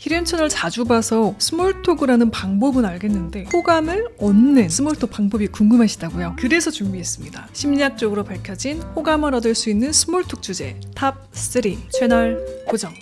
히든 채널 자주 봐서 스몰톡을 하는 방법은 알겠는데 호감을 얻는 스몰톡 방법이 궁금하시다고요? 그래서 준비했습니다. 심리학적으로 밝혀진 호감을 얻을 수 있는 스몰톡 주제 탑 3 채널 고정.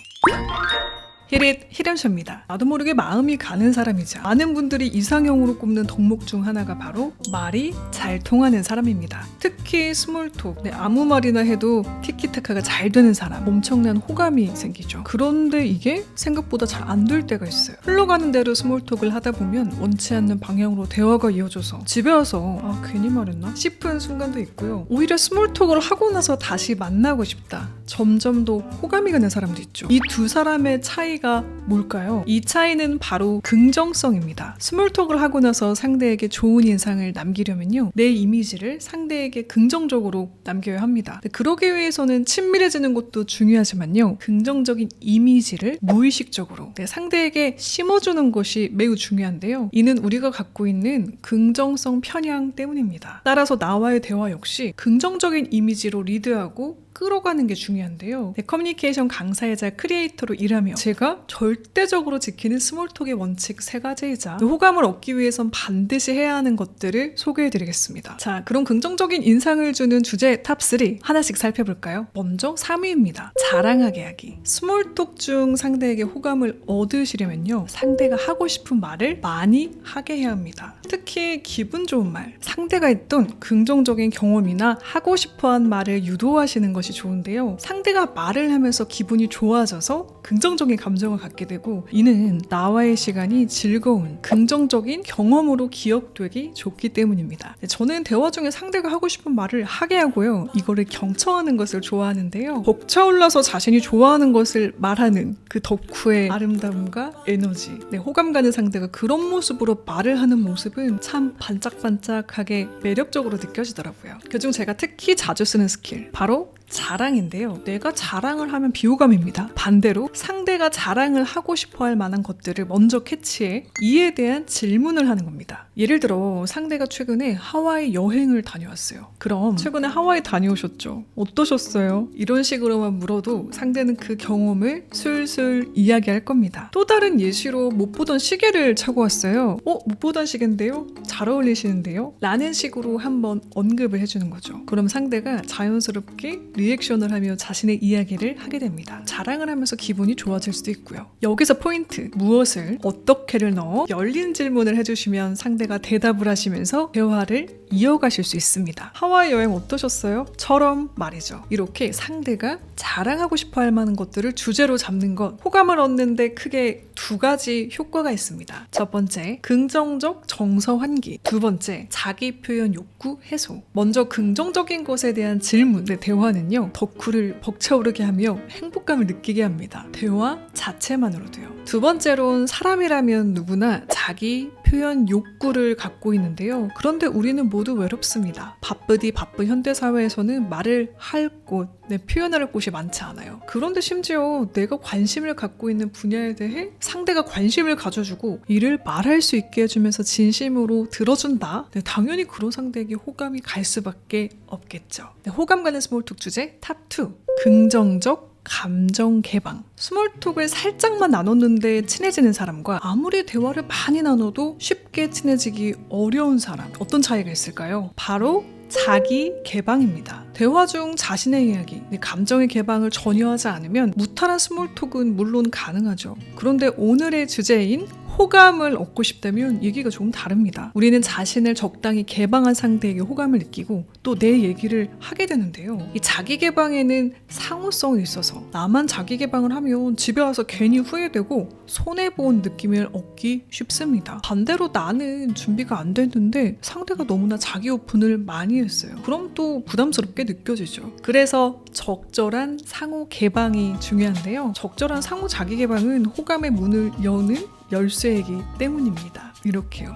히든쇼입니다. 나도 모르게 마음이 가는 사람이자 많은 분들이 이상형으로 꼽는 덕목 중 하나가 바로 말이 잘 통하는 사람입니다. 특히 스몰톡, 아무 말이나 해도 티키타카가 잘 되는 사람, 엄청난 호감이 생기죠. 그런데 이게 생각보다 잘 안 될 때가 있어요. 흘러가는 대로 스몰톡을 하다 보면 원치 않는 방향으로 대화가 이어져서 집에 와서 괜히 말했나 싶은 순간도 있고요. 오히려 스몰톡을 하고 나서 다시 만나고 싶다. 점점 더 호감이 가는 사람도 있죠. 이 두 사람의 차이가 뭘까요? 이 차이는 바로 긍정성입니다. 스몰톡을 하고 나서 상대에게 좋은 인상을 남기려면요, 내 이미지를 상대에게 긍정적으로 남겨야 합니다. 그러기 위해서는 친밀해지는 것도 중요하지만요, 긍정적인 이미지를 무의식적으로 상대에게 심어주는 것이 매우 중요한데요. 이는 우리가 갖고 있는 긍정성 편향 때문입니다. 따라서 나와의 대화 역시 긍정적인 이미지로 리드하고 끌어가는 게 중요한데요. 커뮤니케이션 강사이자 크리에이터로 일하며 제가 절대적으로 지키는 스몰톡의 원칙 3가지이자 호감을 얻기 위해선 반드시 해야 하는 것들을 소개해드리겠습니다. 자, 그럼 긍정적인 인상을 주는 주제 탑 3 하나씩 살펴볼까요? 먼저 3위입니다. 자랑하게 하기. 스몰톡 중 상대에게 호감을 얻으시려면요, 상대가 하고 싶은 말을 많이 하게 해야 합니다. 특히 기분 좋은 말, 상대가 했던 긍정적인 경험이나 하고 싶어한 말을 유도하시는 것이 좋은데요. 상대가 말을 하면서 기분이 좋아져서 긍정적인 감정을 갖게 되고, 이는 나와의 시간이 즐거운 긍정적인 경험으로 기억되기 좋기 때문입니다. 저는 대화 중에 상대가 하고 싶은 말을 하게 하고요, 이거를 경청하는 것을 좋아하는데요. 벅차올라서 자신이 좋아하는 것을 말하는 그 덕후의 아름다움과 에너지, 호감 가는 상대가 그런 모습으로 말을 하는 모습은 참 반짝반짝하게 매력적으로 느껴지더라고요. 그중 제가 특히 자주 쓰는 스킬, 바로 자랑인데요. 내가 자랑을 하면 비호감입니다. 반대로 상대가 자랑을 하고 싶어 할 만한 것들을 먼저 캐치해 이에 대한 질문을 하는 겁니다. 예를 들어 상대가 최근에 하와이 여행을 다녀왔어요. 그럼 최근에 하와이 다녀오셨죠? 어떠셨어요? 이런 식으로만 물어도 상대는 그 경험을 술술 이야기할 겁니다. 또 다른 예시로 못 보던 시계를 차고 왔어요. 못 보던 시계인데요? 잘 어울리시는데요? 라는 식으로 한번 언급을 해주는 거죠. 그럼 상대가 자연스럽게 리액션을 하며 자신의 이야기를 하게 됩니다. 자랑을 하면서 기분이 좋아질 수도 있고요. 여기서 포인트, 무엇을 어떻게를 넣어 열린 질문을 해주시면 상대가 대답을 하시면서 대화를 이어가실 수 있습니다. 하와이 여행 어떠셨어요? 처럼 말이죠. 이렇게 상대가 자랑하고 싶어 할 만한 것들을 주제로 잡는 것, 호감을 얻는데 크게 2가지 효과가 있습니다. 첫 번째, 긍정적 정서 환기. 두 번째, 자기 표현 욕구 해소. 먼저 긍정적인 것에 대한 질문, 대화는요, 덕후를 벅차오르게 하며 행복감을 느끼게 합니다. 대화 자체만으로도요. 두 번째로는 사람이라면 누구나 자기 표현 욕구를 갖고 있는데요. 그런데 우리는 모두 외롭습니다. 바쁘디 바쁜 현대사회에서는 말을 할 곳, 표현할 곳이 많지 않아요. 그런데 심지어 내가 관심을 갖고 있는 분야에 대해 상대가 관심을 가져주고 이를 말할 수 있게 해주면서 진심으로 들어준다? 당연히 그런 상대에게 호감이 갈 수밖에 없겠죠. 호감 가는 스몰톡 주제 탑 2. 긍정적 감정 개방. 스몰톡을 살짝만 나눴는데 친해지는 사람과 아무리 대화를 많이 나눠도 쉽게 친해지기 어려운 사람, 어떤 차이가 있을까요? 바로 자기 개방입니다. 대화 중 자신의 이야기, 감정의 개방을 전혀 하지 않으면 무탈한 스몰톡은 물론 가능하죠. 그런데 오늘의 주제인 호감을 얻고 싶다면 얘기가 조금 다릅니다. 우리는 자신을 적당히 개방한 상대에게 호감을 느끼고 또 내 얘기를 하게 되는데요. 이 자기 개방에는 상호성이 있어서 나만 자기 개방을 하면 집에 와서 괜히 후회되고 손해본 느낌을 얻기 쉽습니다. 반대로 나는 준비가 안 됐는데 상대가 너무나 자기 오픈을 많이 했어요. 그럼 또 부담스럽게 느껴지죠. 그래서 적절한 상호 개방이 중요한데요. 적절한 상호 자기 개방은 호감의 문을 여는 열쇠이기 때문입니다. 이렇게요.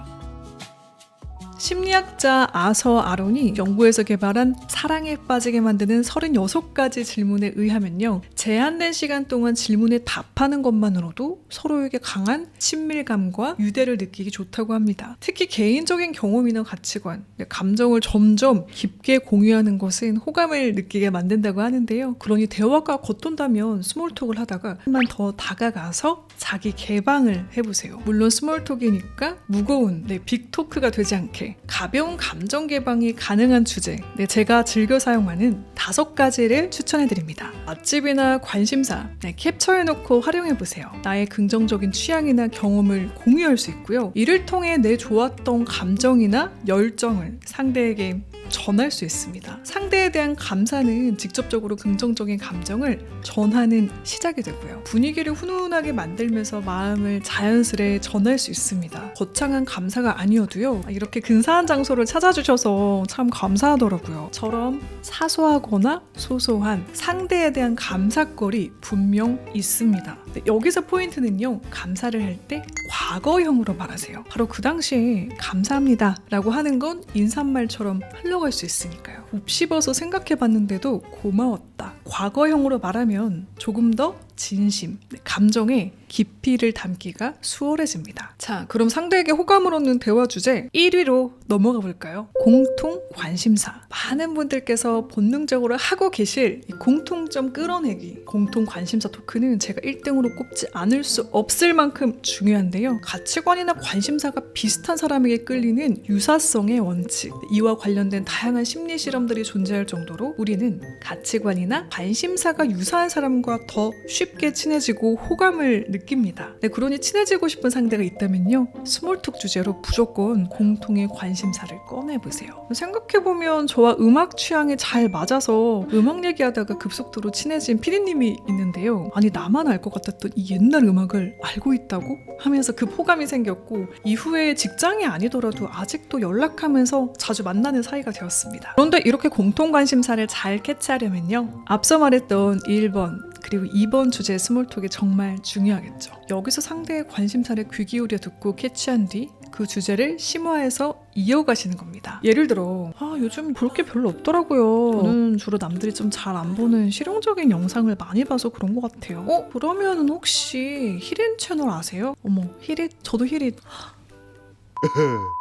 심리학자 아서 아론이 연구에서 개발한 사랑에 빠지게 만드는 36가지 질문에 의하면요. 제한된 시간 동안 질문에 답하는 것만으로도 서로에게 강한 친밀감과 유대를 느끼기 좋다고 합니다. 특히 개인적인 경험이나 가치관, 감정을 점점 깊게 공유하는 것은 호감을 느끼게 만든다고 하는데요. 그러니 대화가 겉돈다면 스몰톡을 하다가 한번 더 다가가서 자기 개방을 해보세요. 물론 스몰톡이니까 무거운 빅토크가 되지 않게 가벼운 감정 개방이 가능한 주제, 제가 즐겨 사용하는 5가지를 추천해드립니다. 맛집이나 관심사 캡처해놓고 활용해보세요. 나의 긍정적인 취향이나 경험을 공유할 수 있고요. 이를 통해 내 좋았던 감정이나 열정을 상대에게 전할 수 있습니다. 상대에 대한 감사는 직접적으로 긍정적인 감정을 전하는 시작이 되고요. 분위기를 훈훈하게 만들면서 마음을 자연스레 전할 수 있습니다. 거창한 감사가 아니어도요. 이렇게 근사한 장소를 찾아주셔서 참 감사하더라고요. 처럼 사소하거나 소소한 상대에 대한 감사거리 분명 있습니다. 여기서 포인트는요. 감사를 할 때 과거형으로 말하세요. 바로 그 당시에 감사합니다 라고 하는 건 인사말처럼 흘러갈 수 있으니까요. 곱씹어서 생각해봤는데도 고마웠다. 과거형으로 말하면 조금 더 진심, 감정의 깊이를 담기가 수월해집니다. 자, 그럼 상대에게 호감을 얻는 대화 주제 1위로 넘어가 볼까요? 공통 관심사. 많은 분들께서 본능적으로 하고 계실 이 공통점 끌어내기, 공통 관심사 토크는 제가 1등으로 꼽지 않을 수 없을 만큼 중요한데요. 가치관이나 관심사가 비슷한 사람에게 끌리는 유사성의 원칙, 이와 관련된 다양한 심리 실험들이 존재할 정도로 우리는 가치관이나 관심사가 유사한 사람과 더 쉽게 친해지고 호감을 느낍니다. 그러니 친해지고 싶은 상대가 있다면요. 스몰톡 주제로 무조건 공통의 관심사를 꺼내보세요. 생각해보면 저와 음악 취향이 잘 맞아서 음악 얘기하다가 급속도로 친해진 피디님이 있는데요. 아니 나만 알 것 같았던 이 옛날 음악을 알고 있다고? 하면서 호감이 생겼고 이후에 직장이 아니더라도 아직도 연락하면서 자주 만나는 사이가 되었습니다. 그런데 이렇게 공통 관심사를 잘 캐치하려면요. 앞서 말했던 1번 그리고 2번 주제의 스몰톡이 정말 중요하겠죠. 여기서 상대의 관심사를 귀 기울여 듣고 캐치한 뒤 그 주제를 심화해서 이어가시는 겁니다. 예를 들어 요즘 볼 게 별로 없더라고요. 저는 주로 남들이 좀 잘 안 보는 실용적인 영상을 많이 봐서 그런 것 같아요. 그러면 혹시 히든 채널 아세요? 어머, 히든? 저도 히든.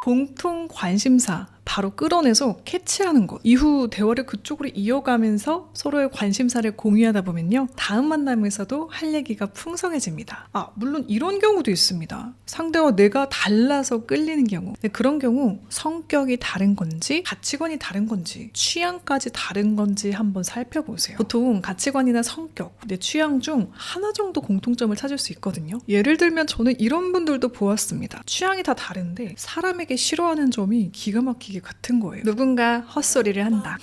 공통 관심사 바로 끌어내서 캐치하는 것. 이후 대화를 그쪽으로 이어가면서 서로의 관심사를 공유하다 보면요. 다음 만남에서도 할 얘기가 풍성해집니다. 물론 이런 경우도 있습니다. 상대와 내가 달라서 끌리는 경우. 그런 경우 성격이 다른 건지 가치관이 다른 건지 취향까지 다른 건지 한번 살펴보세요. 보통 가치관이나 성격, 내 취향 중 하나 정도 공통점을 찾을 수 있거든요. 예를 들면 저는 이런 분들도 보았습니다. 취향이 다 다른데 사람에게 싫어하는 점이 기가 막히게 같은 거예요. 누군가 헛소리를 한다.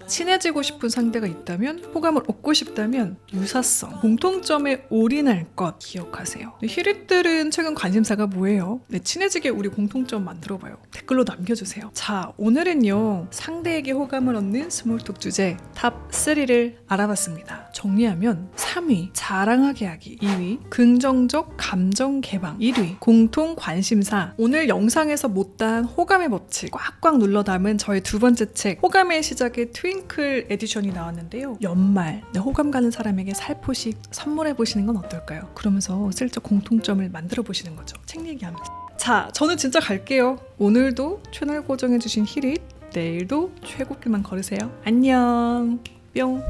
친해지고 싶은 상대가 있다면, 호감을 얻고 싶다면 유사성, 공통점에 올인할 것 기억하세요. 히릿들은 최근 관심사가 뭐예요? 친해지게 우리 공통점 만들어봐요. 댓글로 남겨주세요. 자, 오늘은요. 상대에게 호감을 얻는 스몰톡 주제 탑 3를 알아봤습니다. 정리하면 3위 자랑하게 하기, 2위 긍정적 감정 개방, 1위 공통 관심사. 오늘 영상에서 못다한 호감의 법칙 꽉꽉 눌러 담은 저의 2번째 책 호감의 시작의 트윙클 에디션이 나왔는데요. 연말 호감 가는 사람에게 살포시 선물해보시는 건 어떨까요? 그러면서 슬쩍 공통점을 만들어 보시는 거죠. 책 얘기하면서. 자, 저는 진짜 갈게요. 오늘도 채널 고정해주신 히릿, 내일도 최고길만 걸으세요. 안녕 뿅.